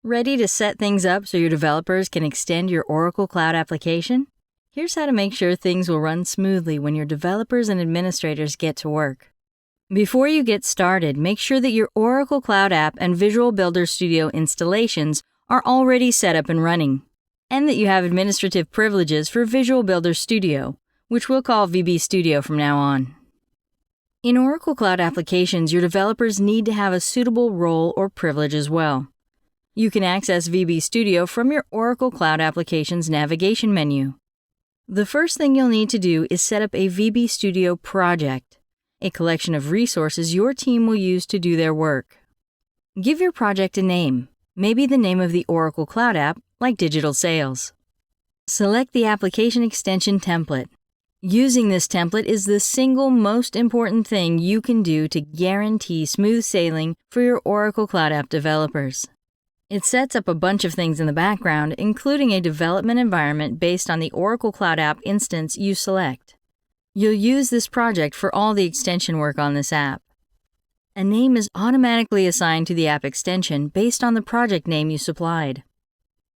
Ready to set things up so your developers can extend your Oracle Cloud application? Here's how to make sure things will run smoothly when your developers and administrators get to work. Before you get started, make sure that your Oracle Cloud App and Visual Builder Studio installations are already set up and running, and that you have administrative privileges for Visual Builder Studio, which we'll call VB Studio from now on. In Oracle Cloud applications, your developers need to have a suitable role or privilege as well. You can access VB Studio from your Oracle Cloud Applications navigation menu. The first thing you'll need to do is set up a VB Studio project, a collection of resources your team will use to do their work. Give your project a name, maybe the name of the Oracle Cloud app, like Digital Sales. Select the application extension template. Using this template is the single most important thing you can do to guarantee smooth sailing for your Oracle Cloud App developers. It sets up a bunch of things in the background, including a development environment based on the Oracle Cloud App instance you select. You'll use this project for all the extension work on this app. A name is automatically assigned to the app extension based on the project name you supplied.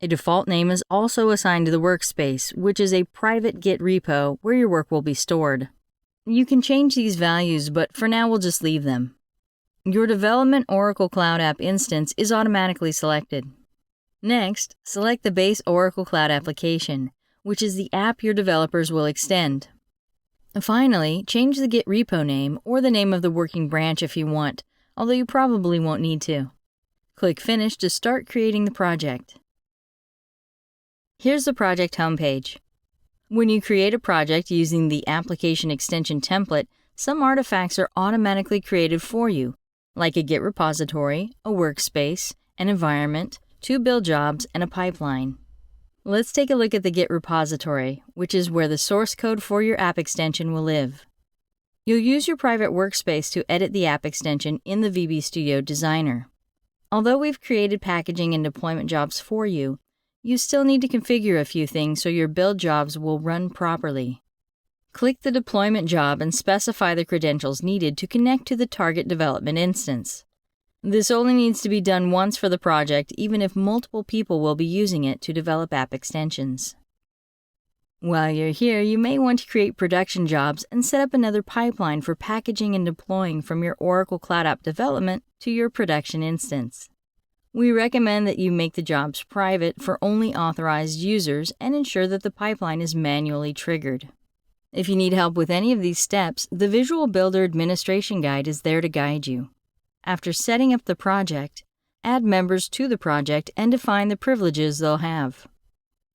A default name is also assigned to the workspace, which is a private Git repo where your work will be stored. You can change these values, but for now we'll just leave them. Your development Oracle Cloud App instance is automatically selected. Next, select the base Oracle Cloud application, which is the app your developers will extend. Finally, change the Git repo name or the name of the working branch if you want, although you probably won't need to. Click Finish to start creating the project. Here's the project homepage. When you create a project using the application extension template, some artifacts are automatically created for you, like a Git repository, a workspace, an environment, 2 build jobs, and a pipeline. Let's take a look at the Git repository, which is where the source code for your app extension will live. You'll use your private workspace to edit the app extension in the VB Studio Designer. Although we've created packaging and deployment jobs for you, you still need to configure a few things so your build jobs will run properly. Click the deployment job and specify the credentials needed to connect to the target development instance. This only needs to be done once for the project, even if multiple people will be using it to develop app extensions. While you're here, you may want to create production jobs and set up another pipeline for packaging and deploying from your Oracle Cloud App development to your production instance. We recommend that you make the jobs private for only authorized users and ensure that the pipeline is manually triggered. If you need help with any of these steps, the Visual Builder Administration Guide is there to guide you. After setting up the project, add members to the project and define the privileges they'll have.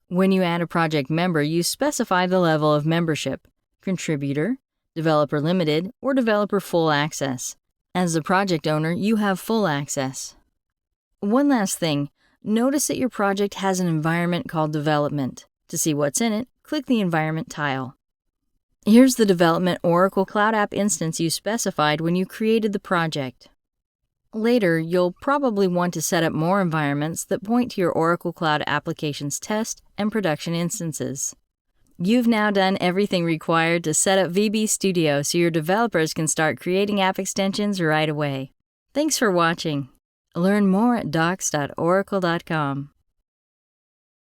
When you add a project member, you specify the level of membership: Contributor, Developer Limited, or Developer Full Access. As the project owner, you have full access. One last thing, notice that your project has an environment called Development. To see what's in it, click the Environment tile. Here's the development Oracle Cloud App instance you specified when you created the project. Later, you'll probably want to set up more environments that point to your Oracle Cloud Applications test and production instances. You've now done everything required to set up VB Studio so your developers can start creating app extensions right away. Thanks for watching. Learn more at docs.oracle.com.